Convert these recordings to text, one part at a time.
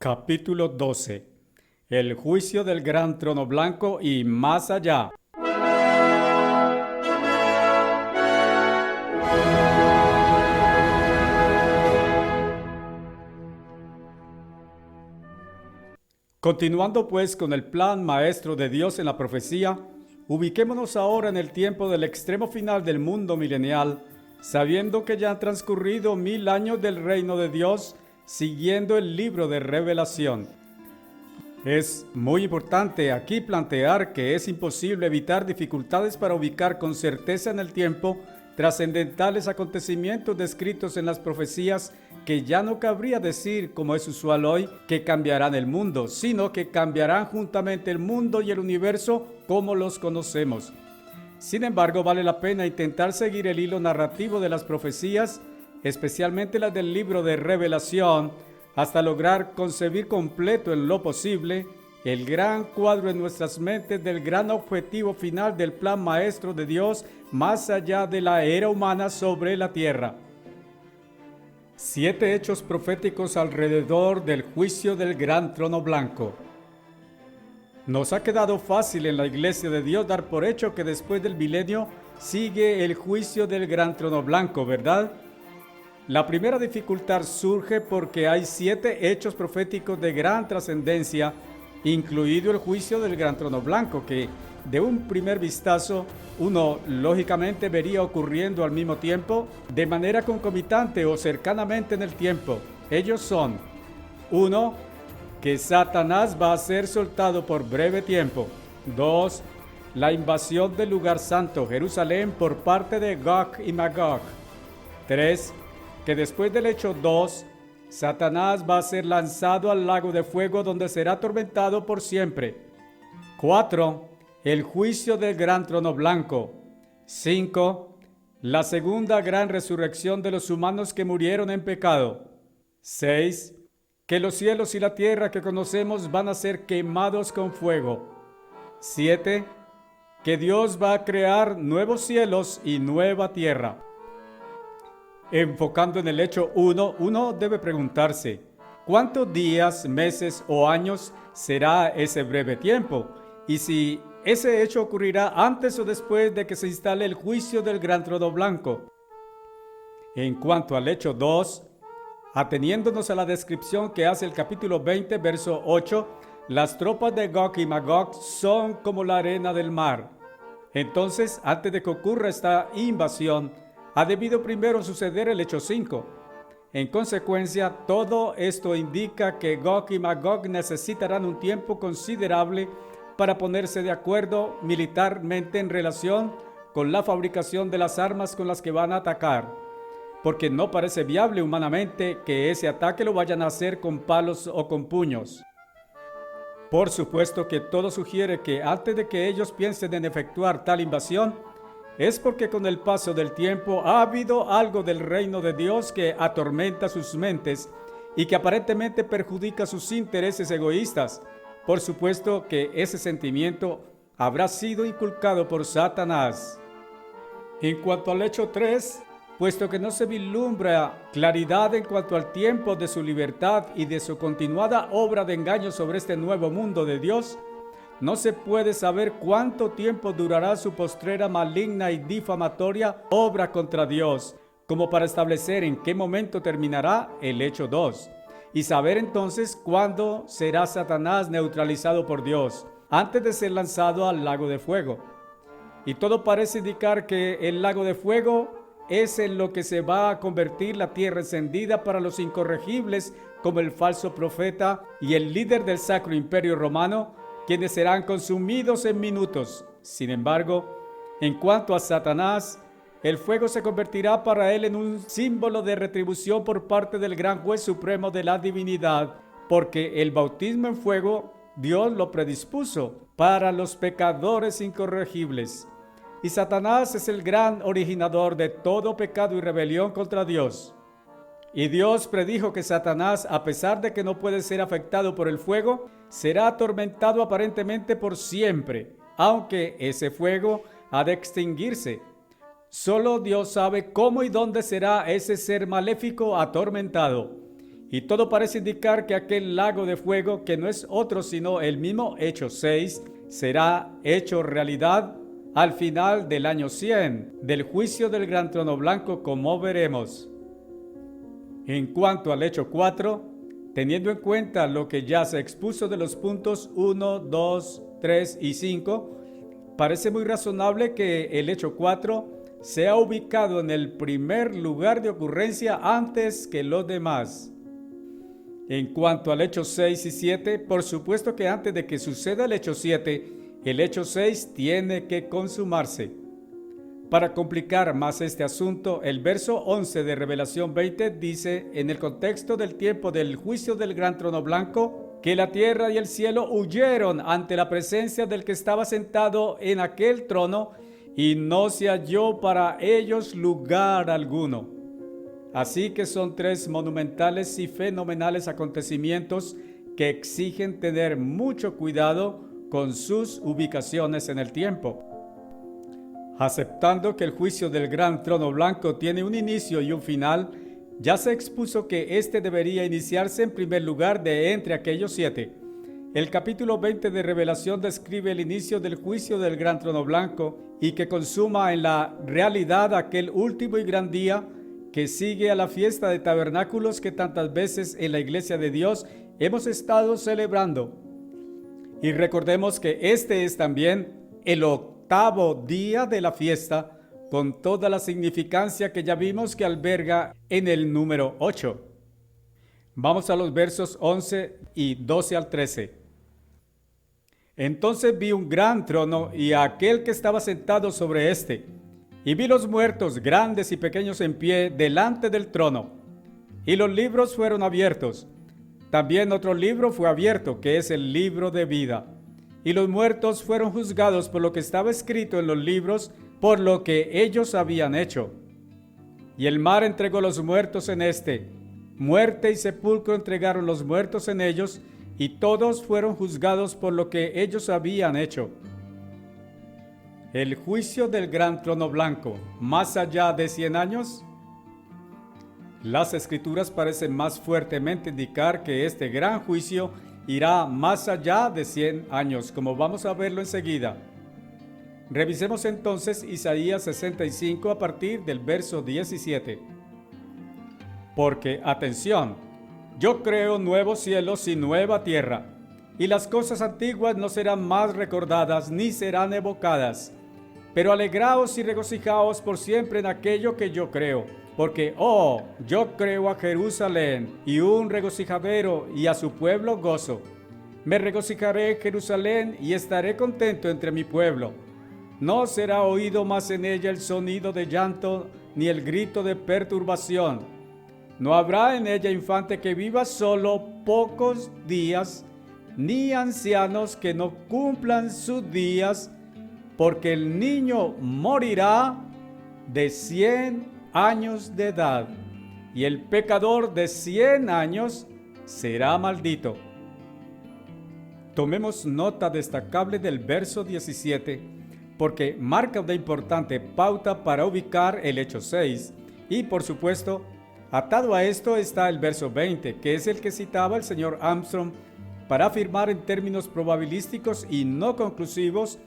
Capítulo 12. El juicio del gran trono blanco y más allá. Continuando pues con el plan maestro de Dios en la profecía, ubiquémonos ahora en el tiempo del extremo final del mundo milenial, sabiendo que ya han transcurrido 1000 años del reino de Dios, siguiendo el libro de Revelación. Es muy importante aquí plantear que es imposible evitar dificultades para ubicar con certeza en el tiempo trascendentales acontecimientos descritos en las profecías que ya no cabría decir, como es usual hoy, que cambiarán el mundo, sino que cambiarán juntamente el mundo y el universo como los conocemos. Sin embargo, vale la pena intentar seguir el hilo narrativo de las profecías, especialmente las del libro de Revelación, hasta lograr concebir completo en lo posible el gran cuadro en nuestras mentes del gran objetivo final del plan maestro de Dios más allá de la era humana sobre la tierra. 7 hechos proféticos alrededor del juicio del gran trono blanco. Nos ha quedado fácil en la Iglesia de Dios dar por hecho que después del milenio sigue el juicio del gran trono blanco, ¿verdad? La primera dificultad surge porque hay 7 hechos proféticos de gran trascendencia, incluido el juicio del gran trono blanco, que de un primer vistazo uno lógicamente vería ocurriendo al mismo tiempo, de manera concomitante o cercanamente en el tiempo. Ellos son: 1. Que Satanás va a ser soltado por breve tiempo. 2. La invasión del lugar santo, Jerusalén, por parte de Gog y Magog. 3. Que después del hecho 2, Satanás va a ser lanzado al lago de fuego donde será atormentado por siempre. 4. El juicio del gran trono blanco. 5. La segunda gran resurrección de los humanos que murieron en pecado. 6. Que los cielos y la tierra que conocemos van a ser quemados con fuego. 7. Que Dios va a crear nuevos cielos y nueva tierra. Enfocando en el hecho 1, uno debe preguntarse: ¿cuántos días, meses o años será ese breve tiempo? Y si ese hecho ocurrirá antes o después de que se instale el juicio del gran trono blanco. En cuanto al hecho 2, ateniéndonos a la descripción que hace el capítulo 20, verso 8, las tropas de Gog y Magog son como la arena del mar. Entonces, antes de que ocurra esta invasión, ha debido primero suceder el hecho 5. En consecuencia, todo esto indica que Gog y Magog necesitarán un tiempo considerable para ponerse de acuerdo militarmente en relación con la fabricación de las armas con las que van a atacar, porque no parece viable humanamente que ese ataque lo vayan a hacer con palos o con puños. Por supuesto que todo sugiere que antes de que ellos piensen en efectuar tal invasión, es porque con el paso del tiempo ha habido algo del reino de Dios que atormenta sus mentes y que aparentemente perjudica sus intereses egoístas. Por supuesto que ese sentimiento habrá sido inculcado por Satanás. En cuanto al hecho 3, puesto que no se vislumbra claridad en cuanto al tiempo de su libertad y de su continuada obra de engaño sobre este nuevo mundo de Dios, no se puede saber cuánto tiempo durará su postrera maligna y difamatoria obra contra Dios, como para establecer en qué momento terminará el hecho 2, y saber entonces cuándo será Satanás neutralizado por Dios, antes de ser lanzado al lago de fuego. Y todo parece indicar que el lago de fuego es en lo que se va a convertir la tierra encendida para los incorregibles, como el falso profeta y el líder del Sacro Imperio Romano, quienes serán consumidos en minutos. Sin embargo, en cuanto a Satanás, el fuego se convertirá para él en un símbolo de retribución por parte del gran juez supremo de la divinidad, porque el bautismo en fuego Dios lo predispuso para los pecadores incorregibles. Y Satanás es el gran originador de todo pecado y rebelión contra Dios. Y Dios predijo que Satanás, a pesar de que no puede ser afectado por el fuego, será atormentado aparentemente por siempre, aunque ese fuego ha de extinguirse. Solo Dios sabe cómo y dónde será ese ser maléfico atormentado. Y todo parece indicar que aquel lago de fuego, que no es otro sino el mismo Hechos 6, será hecho realidad al final del año 100, del juicio del gran trono blanco, como veremos. En cuanto al hecho 4, teniendo en cuenta lo que ya se expuso de los puntos 1, 2, 3 y 5, parece muy razonable que el hecho 4 sea ubicado en el primer lugar de ocurrencia antes que los demás. En cuanto al hecho 6 y 7, por supuesto que antes de que suceda el hecho 7, el hecho 6 tiene que consumarse. Para complicar más este asunto, el verso 11 de Revelación 20 dice, en el contexto del tiempo del juicio del gran trono blanco, que la tierra y el cielo huyeron ante la presencia del que estaba sentado en aquel trono, y no se halló para ellos lugar alguno. Así que son tres monumentales y fenomenales acontecimientos que exigen tener mucho cuidado con sus ubicaciones en el tiempo. Aceptando que el juicio del gran trono blanco tiene un inicio y un final, ya se expuso que éste debería iniciarse en primer lugar de entre aquellos 7. El capítulo 20 de Revelación describe el inicio del juicio del gran trono blanco y que consuma en la realidad aquel último y gran día que sigue a la fiesta de tabernáculos que tantas veces en la iglesia de Dios hemos estado celebrando. Y recordemos que este es también el octavo día de la fiesta, con toda la significancia que ya vimos que alberga en el número 8. Vamos a los versos 11 y 12 al 13. Entonces vi un gran trono y a aquel que estaba sentado sobre éste, y vi los muertos, grandes y pequeños, en pie delante del trono, y los libros fueron abiertos. También otro libro fue abierto, que es el libro de vida. Y los muertos fueron juzgados por lo que estaba escrito en los libros, por lo que ellos habían hecho. Y el mar entregó los muertos en este. Muerte y sepulcro entregaron los muertos en ellos, y todos fueron juzgados por lo que ellos habían hecho. El juicio del gran trono blanco, más allá de 100 años. Las escrituras parecen más fuertemente indicar que este gran juicio irá más allá de 100 años, como vamos a verlo enseguida. Revisemos entonces Isaías 65 a partir del verso 17. Porque, atención, yo creo nuevos cielos y nueva tierra, y las cosas antiguas no serán más recordadas ni serán evocadas. Pero alegraos y regocijaos por siempre en aquello que yo creo. Porque, yo creo a Jerusalén y un regocijadero y a su pueblo gozo. Me regocijaré en Jerusalén y estaré contento entre mi pueblo. No será oído más en ella el sonido de llanto ni el grito de perturbación. No habrá en ella infante que viva solo pocos días, ni ancianos que no cumplan sus días, porque el niño morirá de 100 años de edad, y el pecador de 100 años será maldito. Tomemos nota destacable del verso 17, porque marca una importante pauta para ubicar el hecho 6, y por supuesto, atado a esto está el verso 20, que es el que citaba el señor Armstrong para afirmar en términos probabilísticos y no conclusivos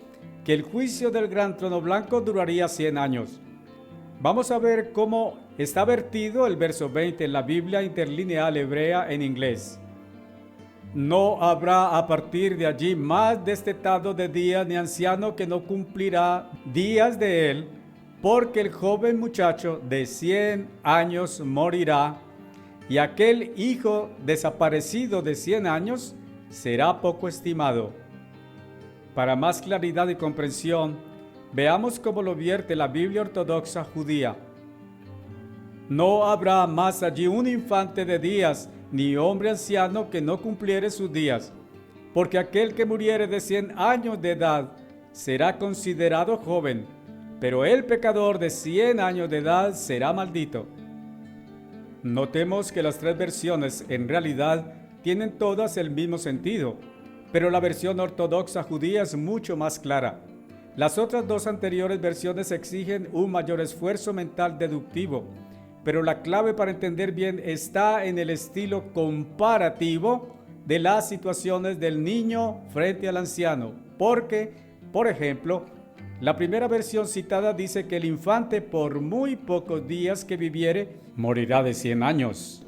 que el juicio del gran trono blanco duraría 100 años. Vamos a ver cómo está vertido el verso 20 en la Biblia interlineal hebrea en inglés. No habrá a partir de allí más destetado de día ni anciano que no cumplirá días de él, porque el joven muchacho de 100 años morirá, y aquel hijo desaparecido de 100 años será poco estimado. Para más claridad y comprensión, veamos cómo lo vierte la Biblia ortodoxa judía. No habrá más allí un infante de días, ni hombre anciano que no cumpliere sus días, porque aquel que muriere de 100 años de edad será considerado joven, pero el pecador de 100 años de edad será maldito. Notemos que las tres versiones en realidad tienen todas el mismo sentido, pero la versión ortodoxa judía es mucho más clara. Las otras dos anteriores versiones exigen un mayor esfuerzo mental deductivo, pero la clave para entender bien está en el estilo comparativo de las situaciones del niño frente al anciano, porque, por ejemplo, la primera versión citada dice que el infante, por muy pocos días que viviere, morirá de 100 años.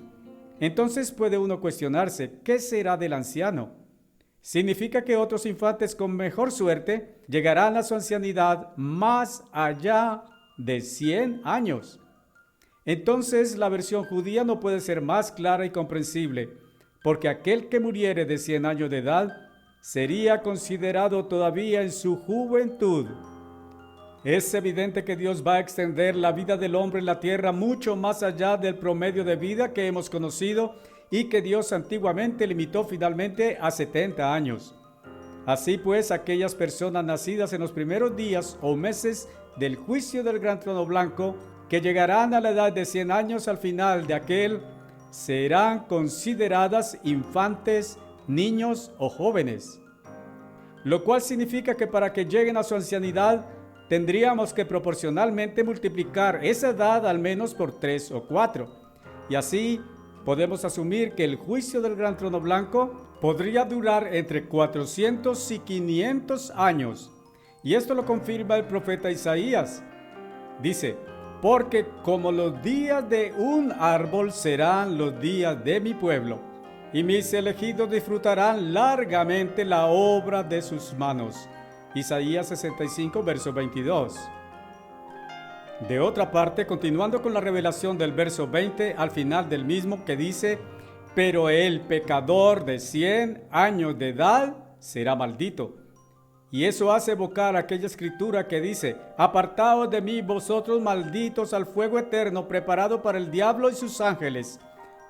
Entonces puede uno cuestionarse, ¿qué será del anciano? Significa que otros infantes con mejor suerte llegarán a su ancianidad más allá de 100 años. Entonces la versión judía no puede ser más clara y comprensible, porque aquel que muriere de 100 años de edad sería considerado todavía en su juventud. Es evidente que Dios va a extender la vida del hombre en la tierra mucho más allá del promedio de vida que hemos conocido y que Dios antiguamente limitó finalmente a 70 años. Así pues, aquellas personas nacidas en los primeros días o meses del juicio del gran trono blanco, que llegarán a la edad de 100 años al final de aquel, serán consideradas infantes, niños o jóvenes. Lo cual significa que para que lleguen a su ancianidad, tendríamos que proporcionalmente multiplicar esa edad al menos por 3 o 4. Y así podemos asumir que el juicio del gran trono blanco podría durar entre 400 y 500 años. Y esto lo confirma el profeta Isaías. Dice, porque como los días de un árbol serán los días de mi pueblo, y mis elegidos disfrutarán largamente la obra de sus manos. Isaías 65, verso 22. De otra parte, continuando con la revelación del verso 20 al final del mismo, que dice, pero el pecador de 100 años de edad será maldito. Y eso hace evocar aquella escritura que dice, apartaos de mí vosotros malditos al fuego eterno preparado para el diablo y sus ángeles.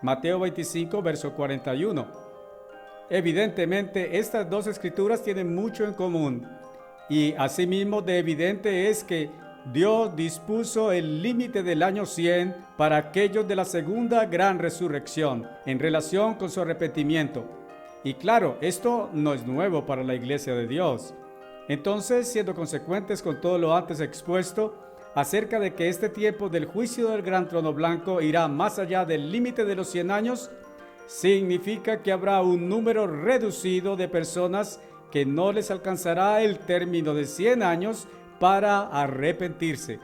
Mateo 25, verso 41. Evidentemente, estas dos escrituras tienen mucho en común. Y asimismo de evidente es que Dios dispuso el límite del año 100 para aquellos de la segunda gran resurrección en relación con su arrepentimiento. Y claro, esto no es nuevo para la iglesia de Dios. Entonces, siendo consecuentes con todo lo antes expuesto, acerca de que este tiempo del juicio del gran trono blanco irá más allá del límite de los 100 años, significa que habrá un número reducido de personas que no les alcanzará el término de 100 años para arrepentirse,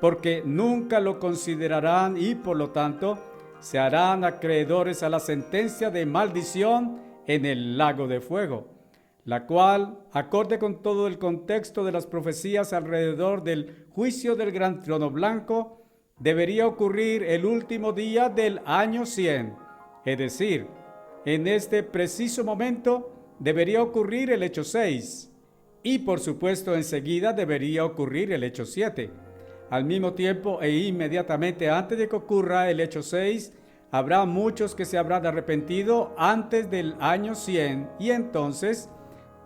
porque nunca lo considerarán y por lo tanto se harán acreedores a la sentencia de maldición en el lago de fuego, la cual, acorde con todo el contexto de las profecías alrededor del juicio del gran trono blanco, debería ocurrir el último día del año 100, es decir, en este preciso momento debería ocurrir el hecho 6, y por supuesto enseguida debería ocurrir el hecho 7. Al mismo tiempo e inmediatamente antes de que ocurra el hecho 6, habrá muchos que se habrán arrepentido antes del año 100, y entonces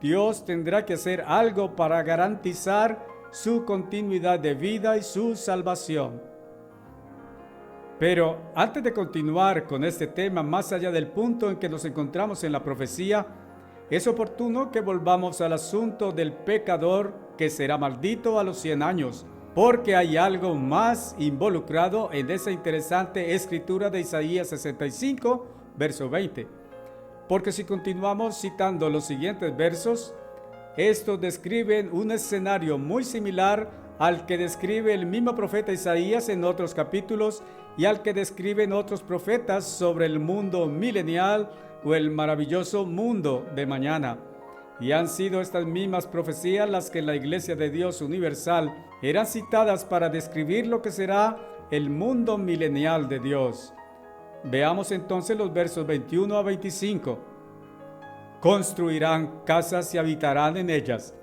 Dios tendrá que hacer algo para garantizar su continuidad de vida y su salvación. Pero antes de continuar con este tema más allá del punto en que nos encontramos en la profecía, es oportuno que volvamos al asunto del pecador que será maldito a los 100 años, porque hay algo más involucrado en esa interesante escritura de Isaías 65, verso 20. Porque si continuamos citando los siguientes versos, estos describen un escenario muy similar al que describe el mismo profeta Isaías en otros capítulos y al que describen otros profetas sobre el mundo milenial o el maravilloso mundo de mañana. Y han sido estas mismas profecías las que en la Iglesia de Dios Universal eran citadas para describir lo que será el mundo milenial de Dios. Veamos entonces los versos 21 a 25. Construirán casas y habitarán en ellas.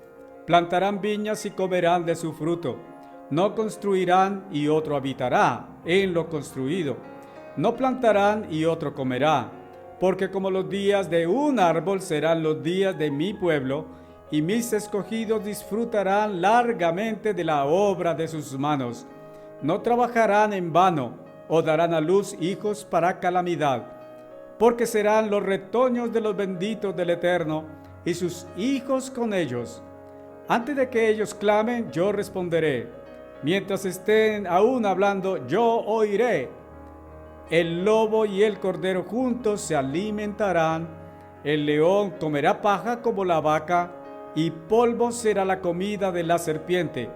Plantarán viñas y comerán de su fruto. No construirán y otro habitará en lo construido. No plantarán y otro comerá. Porque como los días de un árbol serán los días de mi pueblo, y mis escogidos disfrutarán largamente de la obra de sus manos. No trabajarán en vano, o darán a luz hijos para calamidad, porque serán los retoños de los benditos del Eterno, y sus hijos con ellos. Antes de que ellos clamen, yo responderé. Mientras estén aún hablando, yo oiré. El lobo y el cordero juntos se alimentarán, el león comerá paja como la vaca, y polvo será la comida de la serpiente.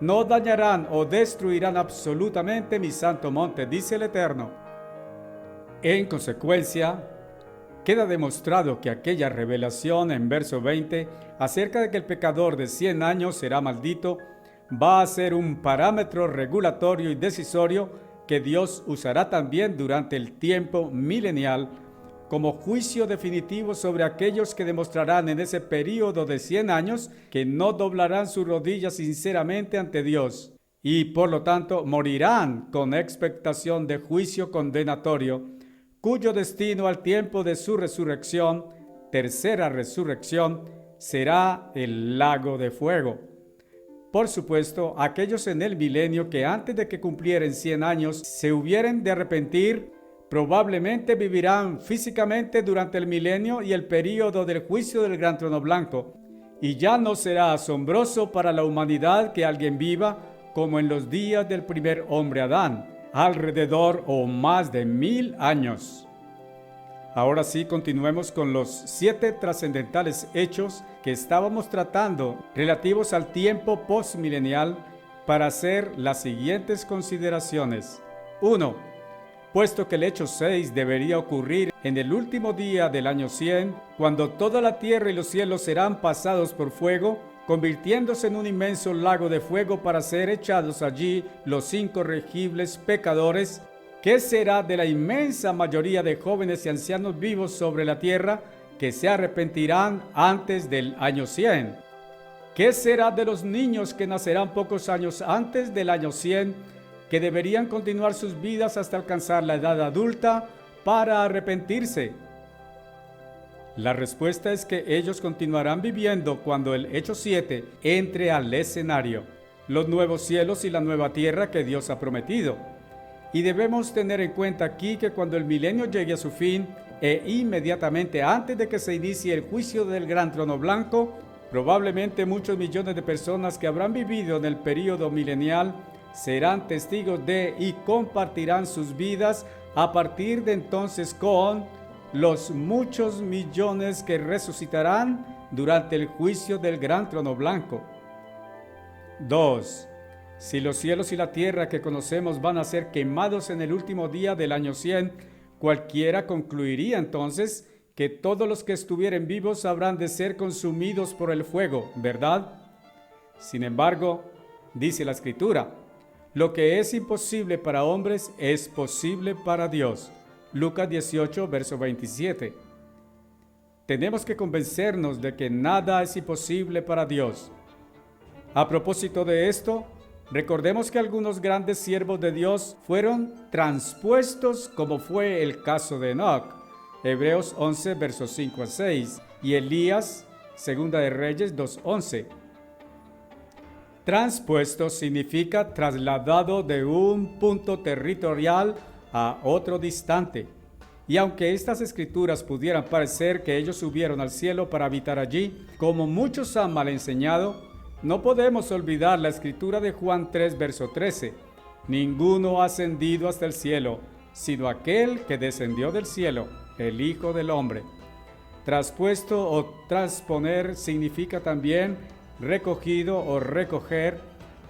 No dañarán o destruirán absolutamente mi santo monte, dice el Eterno. En consecuencia, queda demostrado que aquella revelación en verso 20 acerca de que el pecador de 100 años será maldito va a ser un parámetro regulatorio y decisorio que Dios usará también durante el tiempo milenial como juicio definitivo sobre aquellos que demostrarán en ese período de 100 años que no doblarán sus rodillas sinceramente ante Dios y por lo tanto morirán con expectación de juicio condenatorio, cuyo destino al tiempo de su resurrección, tercera resurrección, será el lago de fuego. Por supuesto, aquellos en el milenio que antes de que cumplieran 100 años se hubieren de arrepentir, probablemente vivirán físicamente durante el milenio y el período del juicio del gran trono blanco, y ya no será asombroso para la humanidad que alguien viva como en los días del primer hombre Adán, alrededor o más de 1000 años. Ahora sí, continuemos con los 7 trascendentales hechos que estábamos tratando relativos al tiempo postmilenial para hacer las siguientes consideraciones. 1. Puesto que el hecho 6 debería ocurrir en el último día del año 100, cuando toda la tierra y los cielos serán pasados por fuego, convirtiéndose en un inmenso lago de fuego para ser echados allí los incorregibles pecadores. ¿Qué será de la inmensa mayoría de jóvenes y ancianos vivos sobre la tierra que se arrepentirán antes del año 100? ¿Qué será de los niños que nacerán pocos años antes del año 100, que deberían continuar sus vidas hasta alcanzar la edad adulta para arrepentirse? La respuesta es que ellos continuarán viviendo cuando el hecho 7 entre al escenario, los nuevos cielos y la nueva tierra que Dios ha prometido. Y debemos tener en cuenta aquí que cuando el milenio llegue a su fin e inmediatamente antes de que se inicie el juicio del gran trono blanco, probablemente muchos millones de personas que habrán vivido en el período milenial serán testigos de y compartirán sus vidas a partir de entonces con los muchos millones que resucitarán durante el juicio del gran trono blanco. 2. Si los cielos y la tierra que conocemos van a ser quemados en el último día del año 100, cualquiera concluiría entonces que todos los que estuvieren vivos habrán de ser consumidos por el fuego, ¿verdad? Sin embargo, dice la Escritura, lo que es imposible para hombres es posible para Dios. Lucas 18, verso 27. Tenemos que convencernos de que nada es imposible para Dios. A propósito de esto, recordemos que algunos grandes siervos de Dios fueron transpuestos, como fue el caso de Enoc, Hebreos 11, versos 5 a 6, y Elías, Segunda de Reyes 2:11. Transpuesto significa trasladado de un punto territorial a otro distante. Y aunque estas escrituras pudieran parecer que ellos subieron al cielo para habitar allí, como muchos han mal enseñado, no podemos olvidar la escritura de Juan 3, verso 13. Ninguno ha ascendido hasta el cielo, sino aquel que descendió del cielo, el Hijo del Hombre. Traspuesto o transponer significa también recogido o recoger,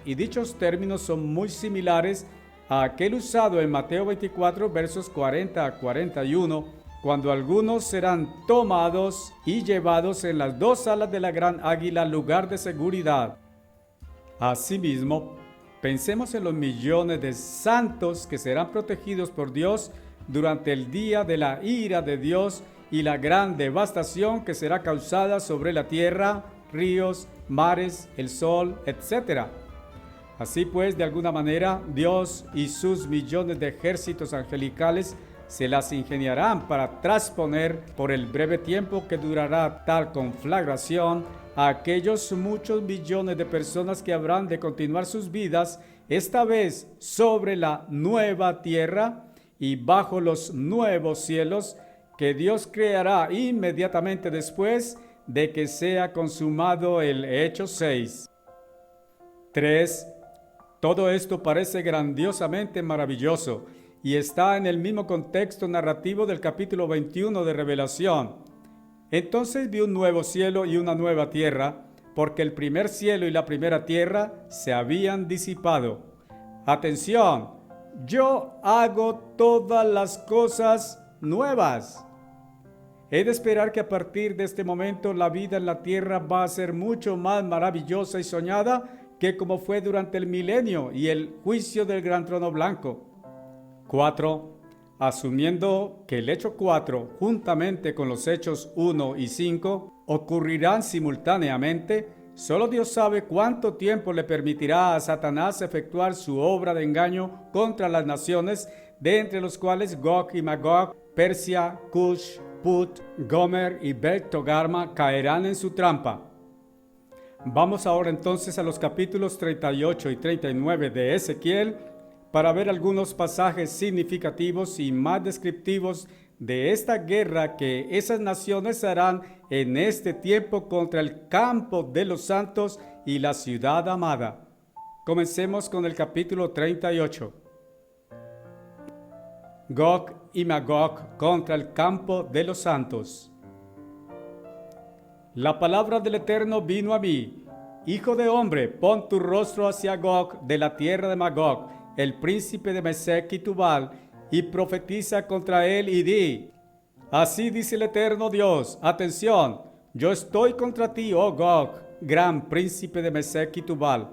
y dichos términos son muy similares a aquel usado en Mateo 24, versos 40 a 41, cuando algunos serán tomados y llevados en las 2 alas de la gran águila al lugar de seguridad. Asimismo, pensemos en los millones de santos que serán protegidos por Dios durante el día de la ira de Dios y la gran devastación que será causada sobre la tierra, ríos, mares, el sol, etc. Así pues, de alguna manera, Dios y sus millones de ejércitos angelicales se las ingeniarán para trasponer por el breve tiempo que durará tal conflagración a aquellos muchos millones de personas que habrán de continuar sus vidas, esta vez sobre la nueva tierra y bajo los nuevos cielos que Dios creará inmediatamente después de que sea consumado el hecho 6. 3. Todo esto parece grandiosamente maravilloso y está en el mismo contexto narrativo del capítulo 21 de Revelación. Entonces vi un nuevo cielo y una nueva tierra, porque el primer cielo y la primera tierra se habían disipado. Atención, yo hago todas las cosas nuevas. He de esperar que a partir de este momento la vida en la tierra va a ser mucho más maravillosa y soñada que como fue durante el milenio y el juicio del gran trono blanco. 4. Asumiendo que el hecho 4, juntamente con los hechos 1 y 5, ocurrirán simultáneamente, solo Dios sabe cuánto tiempo le permitirá a Satanás efectuar su obra de engaño contra las naciones, de entre los cuales Gog y Magog, Persia, Cush, Put, Gomer y Bel-Togarma caerán en su trampa. Vamos ahora entonces a los capítulos 38 y 39 de Ezequiel para ver algunos pasajes significativos y más descriptivos de esta guerra que esas naciones harán en este tiempo contra el campo de los santos y la ciudad amada. Comencemos con el capítulo 38. Gog y Magog contra el campo de los santos. La palabra del Eterno vino a mí: Hijo de hombre, pon tu rostro hacia Gog de la tierra de Magog, el príncipe de Mesec y Tubal, y profetiza contra él y di: Así dice el Eterno Dios, atención, yo estoy contra ti, oh Gog, gran príncipe de Mesec y Tubal.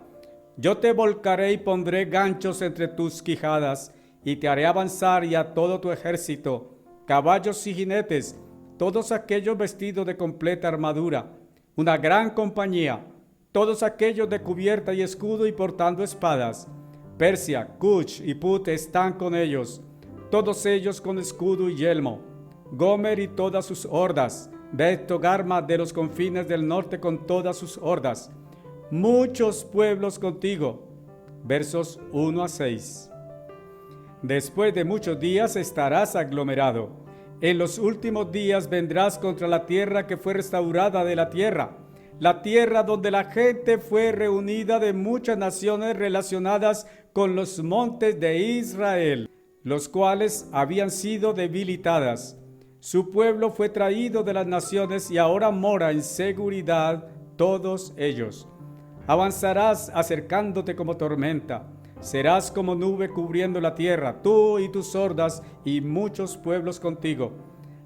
Yo te volcaré y pondré ganchos entre tus quijadas, y te haré avanzar y a todo tu ejército, caballos y jinetes, todos aquellos vestidos de completa armadura, una gran compañía, todos aquellos de cubierta y escudo y portando espadas. Persia, Cush y Put están con ellos, todos ellos con escudo y yelmo. Gomer y todas sus hordas, Bet-Togarma de los confines del norte con todas sus hordas. Muchos pueblos contigo. Versos 1 a 6. Después de muchos días estarás aglomerado. En los últimos días vendrás contra la tierra que fue restaurada de la tierra donde la gente fue reunida de muchas naciones relacionadas con los montes de Israel, los cuales habían sido debilitadas. Su pueblo fue traído de las naciones y ahora mora en seguridad todos ellos. Avanzarás acercándote como tormenta. Serás como nube cubriendo la tierra, tú y tus hordas y muchos pueblos contigo.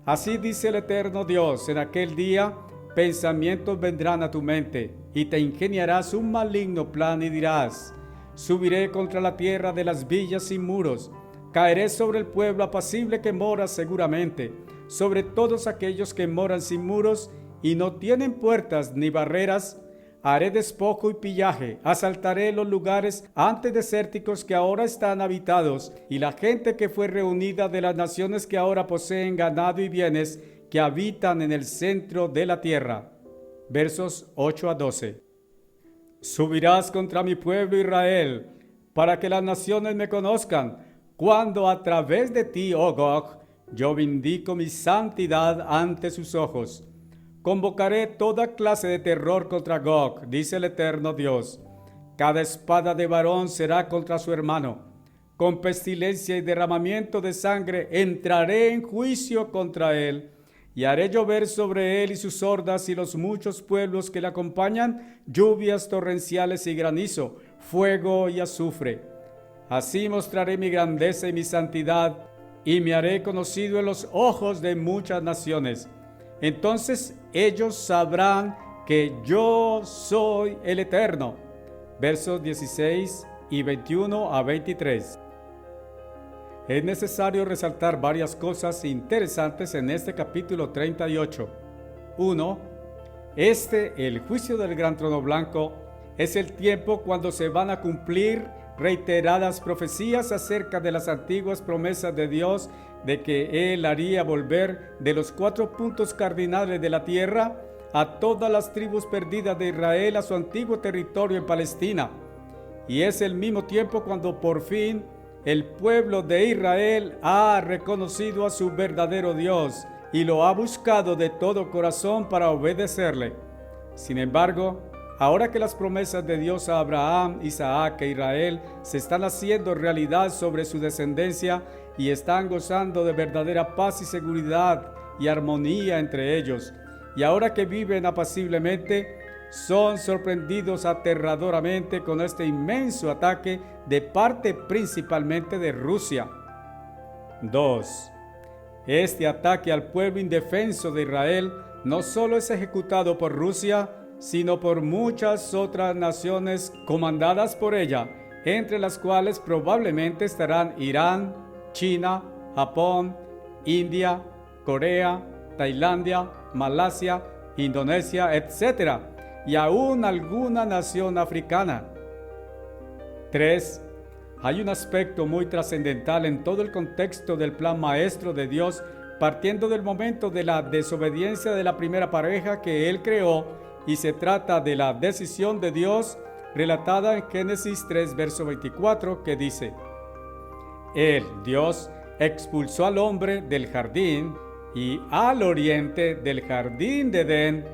Así dice el Eterno Dios: en aquel día pensamientos vendrán a tu mente y te ingeniarás un maligno plan y dirás: subiré contra la tierra de las villas sin muros, caeré sobre el pueblo apacible que mora seguramente, sobre todos aquellos que moran sin muros y no tienen puertas ni barreras. Haré despojo y pillaje, asaltaré los lugares antes desérticos que ahora están habitados, y la gente que fue reunida de las naciones que ahora poseen ganado y bienes, que habitan en el centro de la tierra. Versos 8 a 12. Subirás contra mi pueblo Israel, para que las naciones me conozcan, cuando a través de ti, oh Gog, yo vindico mi santidad ante sus ojos. Convocaré toda clase de terror contra Gog, dice el Eterno Dios. Cada espada de varón será contra su hermano. Con pestilencia y derramamiento de sangre entraré en juicio contra él, y haré llover sobre él y sus hordas y los muchos pueblos que le acompañan lluvias torrenciales y granizo, fuego y azufre. Así mostraré mi grandeza y mi santidad, y me haré conocido en los ojos de muchas naciones. Entonces ellos sabrán que yo soy el Eterno. Versos 16 y 21 a 23. Es necesario resaltar varias cosas interesantes en este capítulo 38. 1. El juicio del gran trono blanco, es el tiempo cuando se van a cumplir reiteradas profecías acerca de las antiguas promesas de Dios de que Él haría volver de los 4 puntos cardinales de la tierra a todas las tribus perdidas de Israel a su antiguo territorio en Palestina. Y es el mismo tiempo cuando por fin el pueblo de Israel ha reconocido a su verdadero Dios y lo ha buscado de todo corazón para obedecerle. Sin embargo, Ahora que las promesas de Dios a Abraham, Isaac e Israel se están haciendo realidad sobre su descendencia y están gozando de verdadera paz y seguridad y armonía entre ellos, y ahora que viven apaciblemente, son sorprendidos aterradoramente con este inmenso ataque de parte principalmente de Rusia. 2. Este ataque al pueblo indefenso de Israel no solo es ejecutado por Rusia, sino por muchas otras naciones comandadas por ella, entre las cuales probablemente estarán Irán, China, Japón, India, Corea, Tailandia, Malasia, Indonesia, etc., y aún alguna nación africana. 3. Hay un aspecto muy trascendental en todo el contexto del plan maestro de Dios, partiendo del momento de la desobediencia de la primera pareja que Él creó, y se trata de la decisión de Dios relatada en Génesis 3, verso 24, que dice: Él, Dios, expulsó al hombre del jardín, y al oriente del jardín de Edén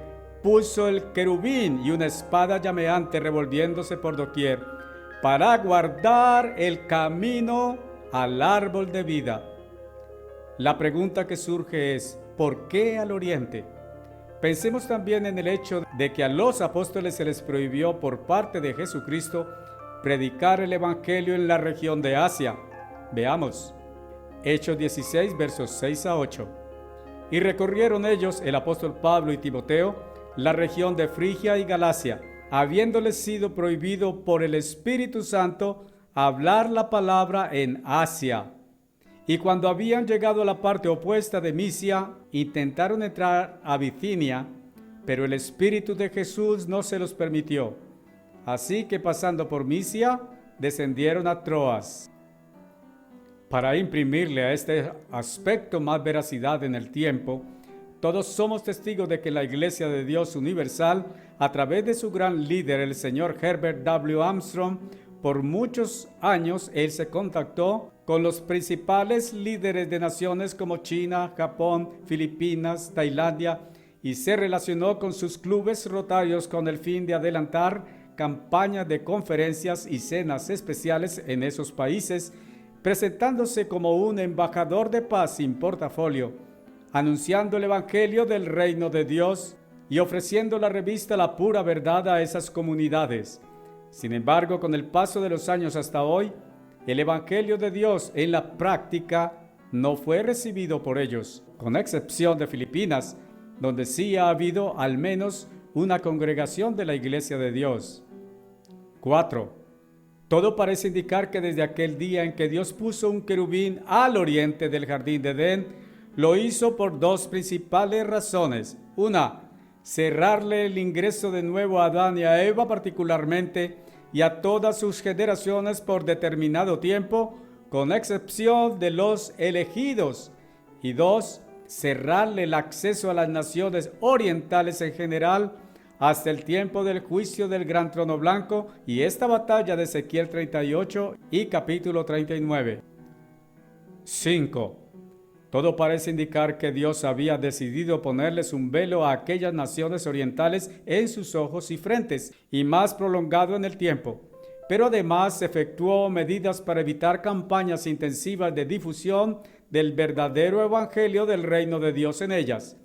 puso el querubín y una espada llameante revolviéndose por doquier, para guardar el camino al árbol de vida. La pregunta que surge es: ¿por qué al oriente? Pensemos también en el hecho de que a los apóstoles se les prohibió por parte de Jesucristo predicar el evangelio en la región de Asia. Veamos, Hechos 16, versos 6 a 8. Y recorrieron ellos, el apóstol Pablo y Timoteo, la región de Frigia y Galacia, habiéndoles sido prohibido por el Espíritu Santo hablar la palabra en Asia. Y cuando habían llegado a la parte opuesta de Misia, intentaron entrar a Bitinia, pero el Espíritu de Jesús no se los permitió. Así que pasando por Misia, descendieron a Troas. Para imprimirle a este aspecto más veracidad en el tiempo, todos somos testigos de que la Iglesia de Dios Universal, a través de su gran líder, el señor Herbert W. Armstrong, por muchos años él se contactó con los principales líderes de naciones como China, Japón, Filipinas, Tailandia, y se relacionó con sus clubes rotarios con el fin de adelantar campañas de conferencias y cenas especiales en esos países, presentándose como un embajador de paz sin portafolio, anunciando el evangelio del reino de Dios y ofreciendo la revista La Pura Verdad a esas comunidades. Sin embargo, con el paso de los años hasta hoy, el evangelio de Dios en la práctica no fue recibido por ellos, con excepción de Filipinas, donde sí ha habido al menos una congregación de la Iglesia de Dios. 4. Todo parece indicar que desde aquel día en que Dios puso un querubín al oriente del jardín de Edén, lo hizo por dos principales razones. Una, cerrarle el ingreso de nuevo a Adán y a Eva particularmente, y a todas sus generaciones por determinado tiempo, con excepción de los elegidos. Y dos, cerrarle el acceso a las naciones orientales en general, hasta el tiempo del juicio del gran trono blanco y esta batalla de Ezequiel 38 y capítulo 39. 5. Todo parece indicar que Dios había decidido ponerles un velo a aquellas naciones orientales en sus ojos y frentes, y más prolongado en el tiempo. Pero además efectuó medidas para evitar campañas intensivas de difusión del verdadero evangelio del reino de Dios en ellas.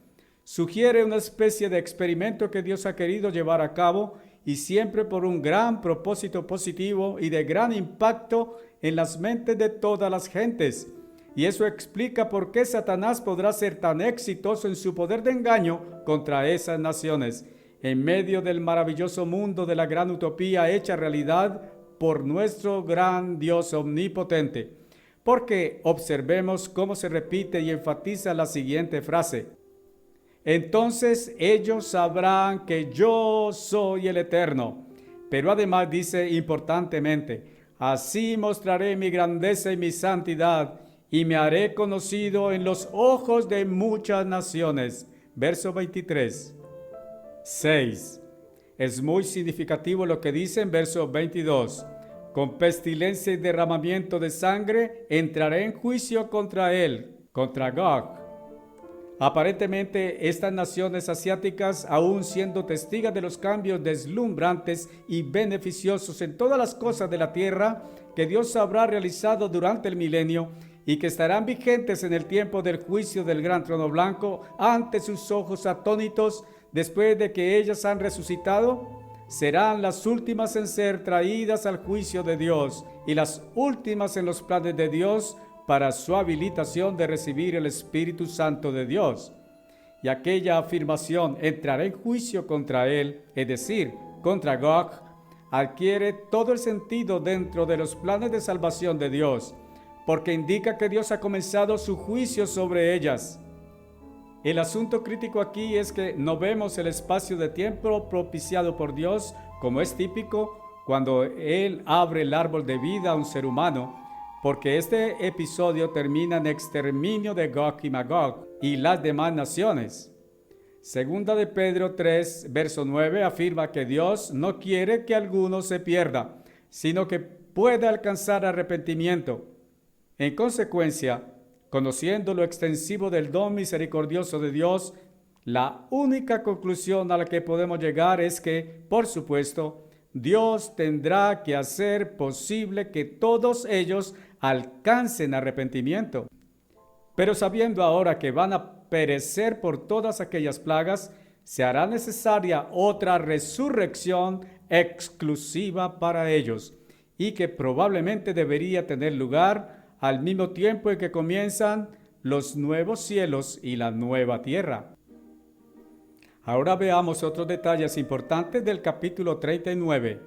Sugiere una especie de experimento que Dios ha querido llevar a cabo, y siempre por un gran propósito positivo y de gran impacto en las mentes de todas las gentes. Y eso explica por qué Satanás podrá ser tan exitoso en su poder de engaño contra esas naciones, en medio del maravilloso mundo de la gran utopía hecha realidad por nuestro gran Dios omnipotente. Porque observemos cómo se repite y enfatiza la siguiente frase: entonces ellos sabrán que yo soy el Eterno. Pero además dice importantemente: así mostraré mi grandeza y mi santidad, y me haré conocido en los ojos de muchas naciones. Verso 23. 6. Es muy significativo lo que dice en verso 22. Con pestilencia y derramamiento de sangre entraré en juicio contra él, contra Gog. Aparentemente, estas naciones asiáticas, aún siendo testigos de los cambios deslumbrantes y beneficiosos en todas las cosas de la tierra que Dios habrá realizado durante el milenio y que estarán vigentes en el tiempo del juicio del gran trono blanco ante sus ojos atónitos después de que ellas han resucitado, serán las últimas en ser traídas al juicio de Dios y las últimas en los planes de Dios para su habilitación de recibir el Espíritu Santo de Dios. Y aquella afirmación entrará en juicio contra él, es decir, contra Gog, adquiere todo el sentido dentro de los planes de salvación de Dios, porque indica que Dios ha comenzado su juicio sobre ellas. El asunto crítico aquí es que no vemos el espacio de tiempo propiciado por Dios, como es típico cuando Él abre el árbol de vida a un ser humano, porque este episodio termina en exterminio de Gog y Magog y las demás naciones. Segunda de Pedro 3, verso 9 afirma que Dios no quiere que alguno se pierda, sino que pueda alcanzar arrepentimiento. En consecuencia, conociendo lo extensivo del don misericordioso de Dios, la única conclusión a la que podemos llegar es que, por supuesto, Dios tendrá que hacer posible que todos ellos alcancen arrepentimiento. Pero sabiendo ahora que van a perecer por todas aquellas plagas, se hará necesaria otra resurrección exclusiva para ellos, y que probablemente debería tener lugar al mismo tiempo en que comienzan los nuevos cielos y la nueva tierra. Ahora veamos otros detalles importantes del capítulo 39.